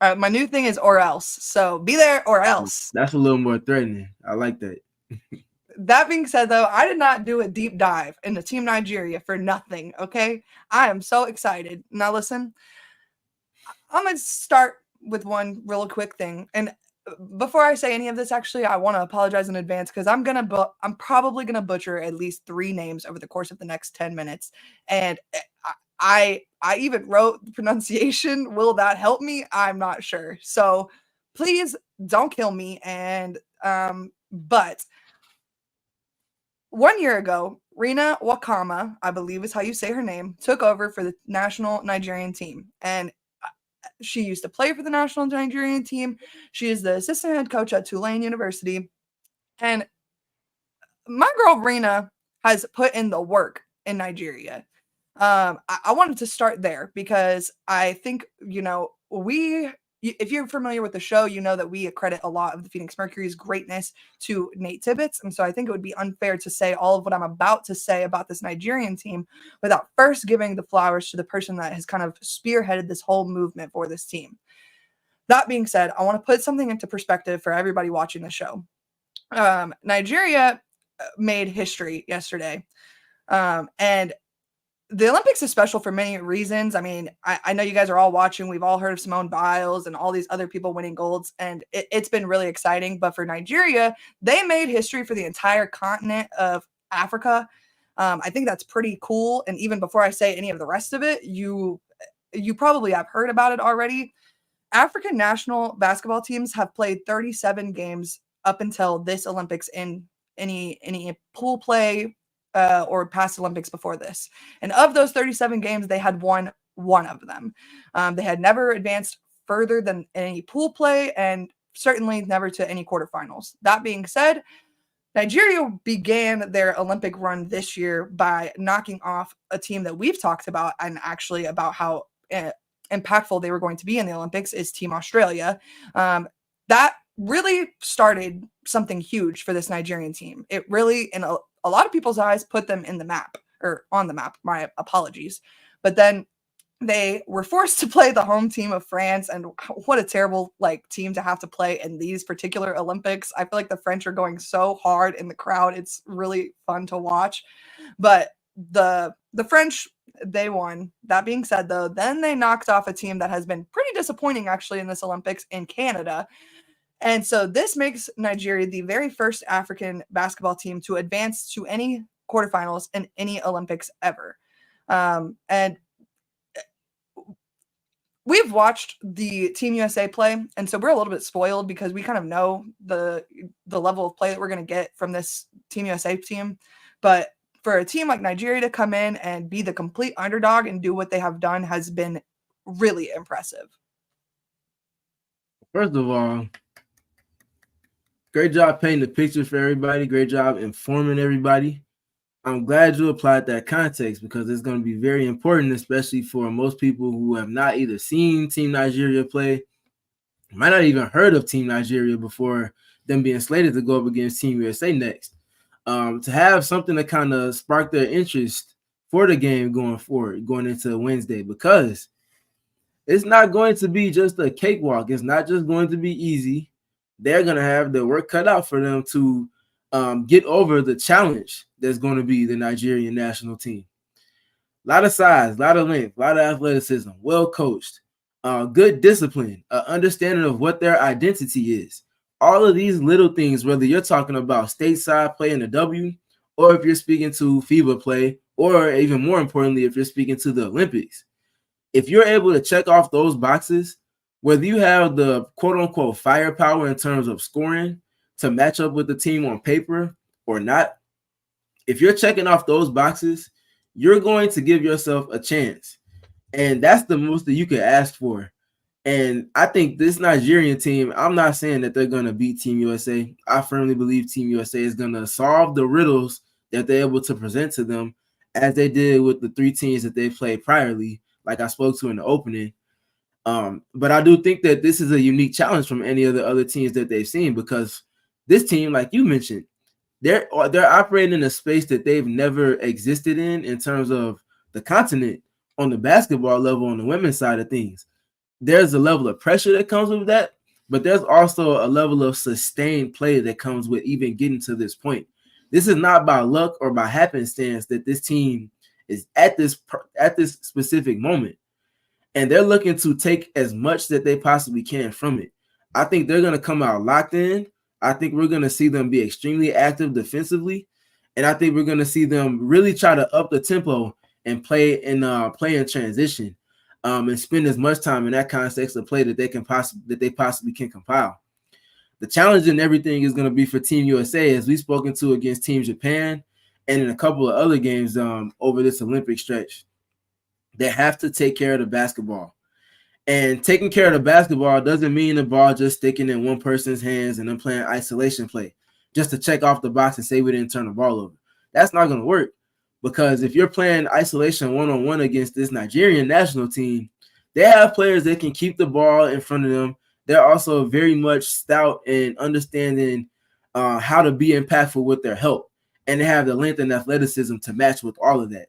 Speaker 1: My new thing is or else. So be there or else.
Speaker 2: That's a little more threatening. I like that.
Speaker 1: That being said, though, I did not do a deep dive into Team Nigeria for nothing, okay? I am so excited. Now, listen, I'm going to start with one real quick thing. And before I say any of this, actually, I want to apologize in advance because I'm probably going to butcher at least 3 names over the course of the next 10 minutes. And I even wrote the pronunciation. Will that help me? I'm not sure. So please don't kill me. And, but 1 year ago, Rina Wakama, I believe is how you say her name, took over for the national Nigerian team. And she used to play for the national Nigerian team. She is the assistant head coach at Tulane University. And my girl Rina has put in the work in Nigeria. I wanted to start there because I think, if you're familiar with the show, you know that we accredit a lot of the PHNX Mercury's greatness to Nate Tibbetts. And so I think it would be unfair to say all of what I'm about to say about this Nigerian team without first giving the flowers to the person that has kind of spearheaded this whole movement for this team. That being said, I want to put something into perspective for everybody watching the show. Nigeria made history yesterday. And the Olympics is special for many reasons. I mean, I know you guys are all watching. We've all heard of Simone Biles and all these other people winning golds, and it's been really exciting. But for Nigeria, they made history for the entire continent of Africa. I think that's pretty cool. And even before I say any of the rest of it, you probably have heard about it already. African national basketball teams have played 37 games up until this Olympics in any pool play or past Olympics before this. And of those 37 games, they had won one of them. They had never advanced further than any pool play and certainly never to any quarterfinals. That being said, Nigeria began their Olympic run this year by knocking off a team that we've talked about and actually about how impactful they were going to be in the Olympics is Team Australia. That really started something huge for this Nigerian team. It really, in a lot of people's eyes, put them in the map or on the map. My apologies. But then they were forced to play the home team of France, and what a terrible team to have to play in these particular Olympics. I feel like the French are going so hard in the crowd. It's really fun to watch. But the French, they won. That being said, though, then they knocked off a team that has been pretty disappointing actually in this Olympics in Canada. And so this makes Nigeria the very first African basketball team to advance to any quarterfinals in any Olympics ever. And we've watched the Team USA play, and so we're a little bit spoiled because we kind of know the level of play that we're going to get from this Team USA team. But for a team like Nigeria to come in and be the complete underdog and do what they have done has been really impressive.
Speaker 2: First of all, great job painting the picture for everybody. Great job informing everybody. I'm glad you applied that context because it's going to be very important, especially for most people who have not either seen Team Nigeria play, might not even heard of Team Nigeria before them being slated to go up against Team USA next. to have something to kind of spark their interest for the game going forward, going into Wednesday, because it's not going to be just a cakewalk. It's not just going to be easy. They're going to have the work cut out for them to get over the challenge that's going to be the Nigerian national team. A lot of size, a lot of length, a lot of athleticism, well coached, good discipline, understanding of what their identity is. All of these little things, whether you're talking about stateside play in the W, or if you're speaking to FIBA play, or even more importantly, if you're speaking to the Olympics, if you're able to check off those boxes, whether you have the quote unquote firepower in terms of scoring to match up with the team on paper or not, if you're checking off those boxes, you're going to give yourself a chance. And that's the most that you can ask for. And I think this Nigerian team, I'm not saying that they're going to beat Team USA. I firmly believe Team USA is going to solve the riddles that they're able to present to them, as they did with the 3 teams that they played priorly, like I spoke to in the opening. But I do think that this is a unique challenge from any of the other teams that they've seen, because this team, like you mentioned, they're operating in a space that they've never existed in terms of the continent on the basketball level, on the women's side of things. There's a level of pressure that comes with that, but there's also a level of sustained play that comes with even getting to this point. This is not by luck or by happenstance that this team is at this specific moment, and they're looking to take as much that they possibly can from it. I think they're going to come out locked in. I think we're going to see them be extremely active defensively, and I think we're going to see them really try to up the tempo and play in transition, and spend as much time in that context of play that they possibly can compile. The challenge in everything is going to be for Team USA, as we've spoken to against Team Japan and in a couple of other games over this Olympic stretch. They have to take care of the basketball. And taking care of the basketball doesn't mean the ball just sticking in one person's hands and then playing isolation play just to check off the box and say we didn't turn the ball over. That's not going to work, because if you're playing isolation one-on-one against this Nigerian national team, they have players that can keep the ball in front of them. They're also very much stout in understanding how to be impactful with their help, and they have the length and athleticism to match with all of that.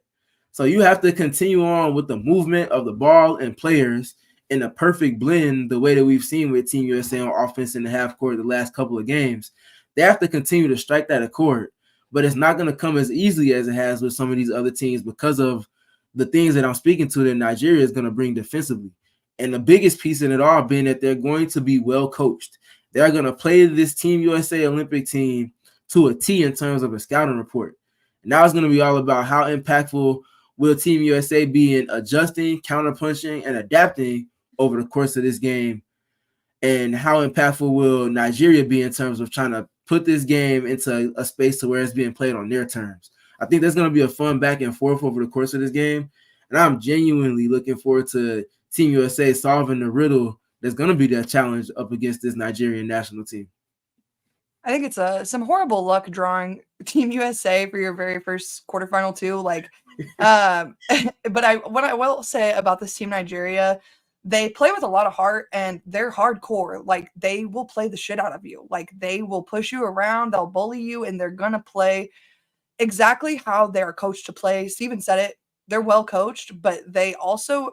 Speaker 2: So you have to continue on with the movement of the ball and players in a perfect blend, the way that we've seen with Team USA on offense in the half court the last couple of games. They have to continue to strike that accord, but it's not going to come as easily as it has with some of these other teams because of the things that I'm speaking to that Nigeria is going to bring defensively. And the biggest piece in it all being that they're going to be well coached. They're going to play this Team USA Olympic team to a T in terms of a scouting report. And now it's going to be all about how impactful will Team USA be in adjusting, counterpunching, and adapting over the course of this game, and how impactful will Nigeria be in terms of trying to put this game into a space to where it's being played on their terms. I think there's going to be a fun back and forth over the course of this game, and I'm genuinely looking forward to Team USA solving the riddle that's going to be their challenge up against this Nigerian national team.
Speaker 1: I think it's some horrible luck drawing Team USA for your very first quarterfinal too. Like, but what I will say about this team Nigeria, they play with a lot of heart and they're hardcore. Like, they will play the shit out of you. Like, they will push you around, they'll bully you, and they're gonna play exactly how they're coached to play. Stephen said it. They're well coached, but they also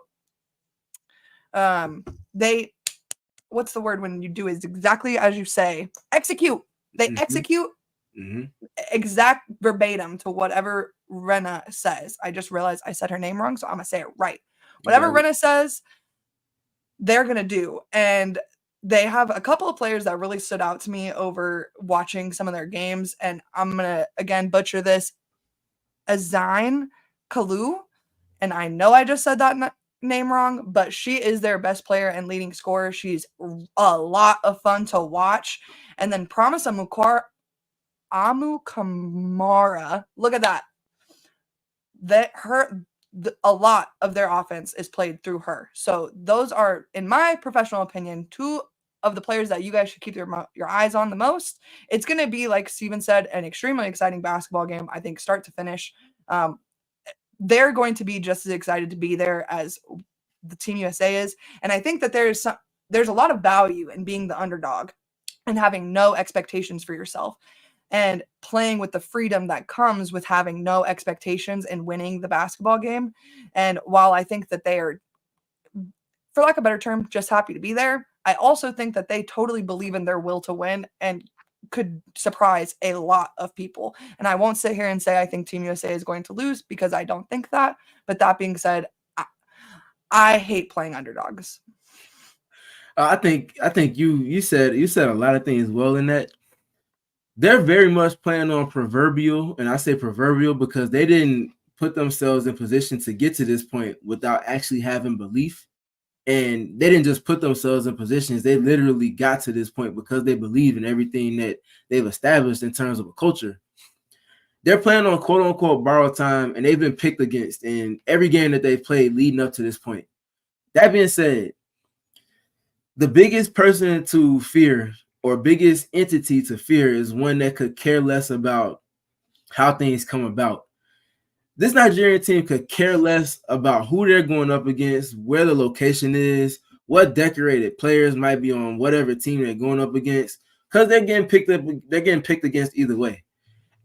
Speaker 1: they what's the word when you do is exactly as you say. Execute. They execute exact verbatim to whatever Rena says. I just realized I said her name wrong, so I'm gonna say it right. Whatever Rena says, they're gonna do. And they have a couple of players that really stood out to me over watching some of their games, and I'm gonna again butcher this. Azine Kalu, and I know I just said that name wrong, but she is their best player and leading scorer. She's a lot of fun to watch. And then Promise Amukamara, look at that. A lot of their offense is played through her. So those are, in my professional opinion, two of the players that you guys should keep your eyes on the most. It's going to be, like Steven said, an extremely exciting basketball game, I think, start to finish. They're going to be just as excited to be there as the Team USA is. And I think that there's a lot of value in being the underdog and having no expectations for yourself. and playing with the freedom that comes with having no expectations and winning the basketball game. And while I think that they are, for lack of a better term, just happy to be there, I also think that they totally believe in their will to win and could surprise a lot of people. And I won't sit here and say I think Team USA is going to lose, because I don't think that. But that being said, I hate playing underdogs.
Speaker 2: I think you said a lot of things well in that. They're very much playing on proverbial, and I say proverbial because they didn't put themselves in position to get to this point without actually having belief. And they didn't just put themselves in positions, they literally got to this point because they believe in everything that they've established in terms of a culture. They're playing on quote unquote borrowed time, and they've been picked against in every game that they've played leading up to this point. That being said, the biggest person to fear or biggest entity to fear is one that could care less about how things come about. This Nigerian team could care less about who they're going up against, where the location is, what decorated players might be on whatever team they're going up against, because they're getting picked up. They're getting picked against either way.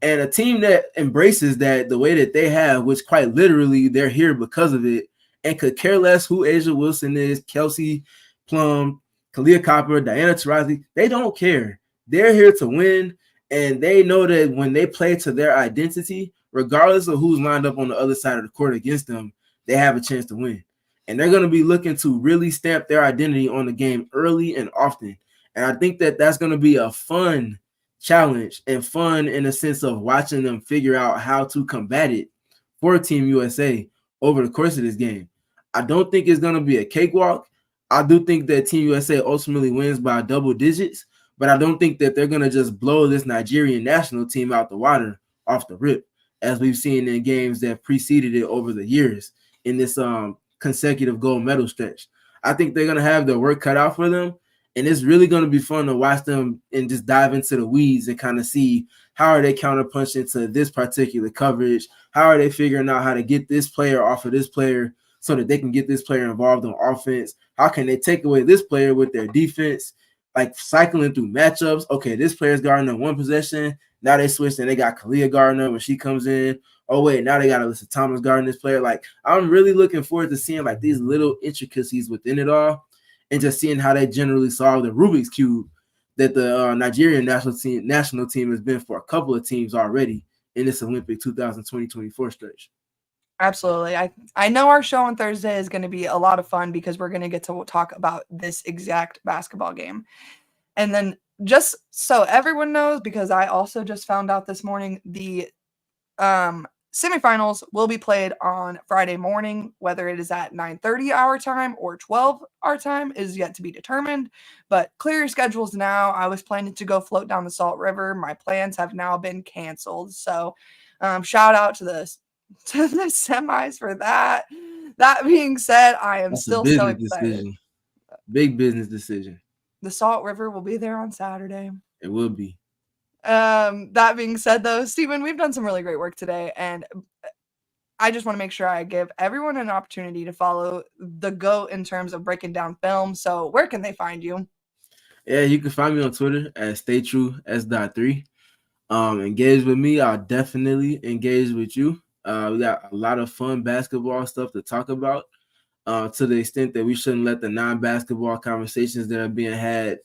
Speaker 2: And a team that embraces that the way that they have, which quite literally they're here because of it, and could care less who Asia Wilson is, Kelsey Plum, Kahleah Copper, Diana Taurasi, they don't care. They're here to win, and they know that when they play to their identity, regardless of who's lined up on the other side of the court against them, they have a chance to win. And they're going to be looking to really stamp their identity on the game early and often. And I think that that's going to be a fun challenge and fun in the sense of watching them figure out how to combat it for Team USA over the course of this game. I don't think it's going to be a cakewalk. I do think that Team USA ultimately wins by double digits, but I don't think that they're going to just blow this Nigerian national team out the water off the rip, as we've seen in games that preceded it over the years in this consecutive gold medal stretch. I think they're going to have their work cut out for them, and it's really going to be fun to watch them and just dive into the weeds and kind of see how are they counterpunching to this particular coverage, how are they figuring out how to get this player off of this player so that they can get this player involved on offense, how can they take away this player with their defense, like cycling through matchups. Okay, this player's guarding on one possession, now they switched and they got Kahleah Gardner when she comes in. Oh, wait, now they got Alyssa Thomas guarding this player. Like, I'm really looking forward to seeing, like, these little intricacies within it all and just seeing how they generally solve the Rubik's Cube that the Nigerian national team has been for a couple of teams already in this Olympic 2020-24 stretch.
Speaker 1: Absolutely. I know our show on Thursday is going to be a lot of fun because we're going to get to talk about this exact basketball game. And then just so everyone knows, because I also just found out this morning, the semifinals will be played on Friday morning. Whether it is at 9:30 our time or 12 our time is yet to be determined. But clear your schedules now. I was planning to go float down the Salt River. My plans have now been canceled. So shout out to the semis for that. That being said, I am still so excited.
Speaker 2: Decision. Big business decision.
Speaker 1: The Salt River will be there on Saturday.
Speaker 2: It will be.
Speaker 1: That being said, though, Stephen, we've done some really great work today, and I just want to make sure I give everyone an opportunity to follow the GOAT in terms of breaking down film. So where can they find you?
Speaker 2: Yeah, you can find me on Twitter at StayTrueS.3. Engage with me. I'll definitely engage with you. We got a lot of fun basketball stuff to talk about, to the extent that we shouldn't let the non-basketball conversations that are being had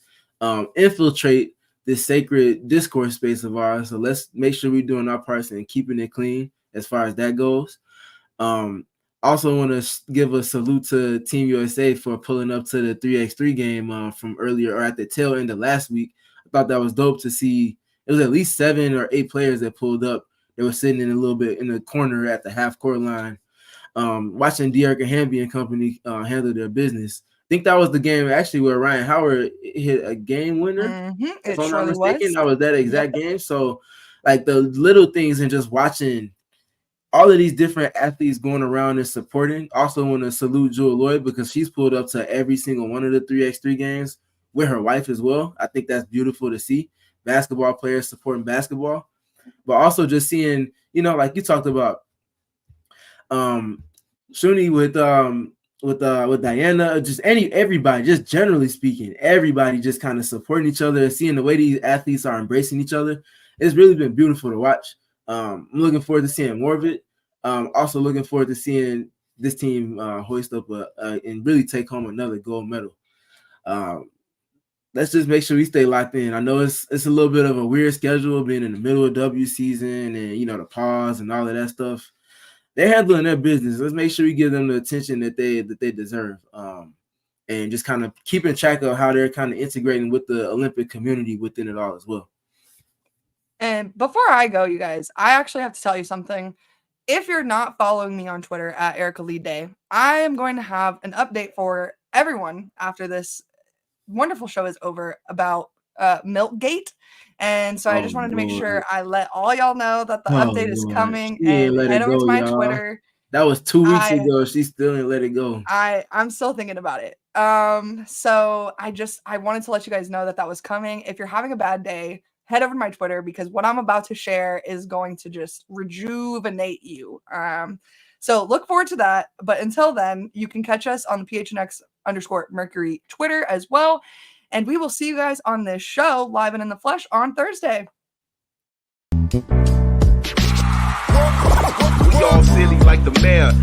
Speaker 2: infiltrate this sacred discourse space of ours. So let's make sure we're doing our parts and keeping it clean as far as that goes. Also want to give a salute to Team USA for pulling up to the 3x3 game from earlier or at the tail end of last week. I thought that was dope to see. It was at least 7 or 8 players that pulled up. They were sitting in a little bit in the corner at the half-court line, watching Erika and company handle their business. I think that was the game actually where Ryan Howard hit a game winner.
Speaker 1: Mm-hmm.
Speaker 2: If I'm not mistaken, that was that exact game. So, like, the little things and just watching all of these different athletes going around and supporting. Also want to salute Jewel Lloyd because she's pulled up to every single one of the 3x3 games with her wife as well. I think that's beautiful to see. Basketball players supporting basketball. But also just seeing, like you talked about, Shuni with Diana, just everybody, just generally speaking, everybody just kind of supporting each other and seeing the way these athletes are embracing each other. it's really been beautiful to watch. I'm looking forward to seeing more of it. Also looking forward to seeing this team hoist up and really take home another gold medal. Let's just make sure we stay locked in. I know it's a little bit of a weird schedule being in the middle of W season and, you know, the pause and all of that stuff. They're handling their business. Let's make sure we give them the attention that they deserve. And just kind of keeping track of how they're kind of integrating with the Olympic community within it all as well.
Speaker 1: And before I go, you guys, I actually have to tell you something. If you're not following me on Twitter at Erika Lead Day, I am going to have an update for everyone after this wonderful show is over about Milkgate. And so I just wanted to make sure I let all y'all know that the update is coming, and head over to my Twitter.
Speaker 2: That was 2 weeks ago. She still didn't let it go.
Speaker 1: I'm still thinking about it. So I wanted to let you guys know that was coming. If you're having a bad day, head over to my Twitter, because what I'm about to share is going to just rejuvenate you. So look forward to that. But until then, you can catch us on the PHNX_Mercury Twitter as well. And we will see you guys on this show live and in the flesh on Thursday.
Speaker 3: We all silly like the mayor.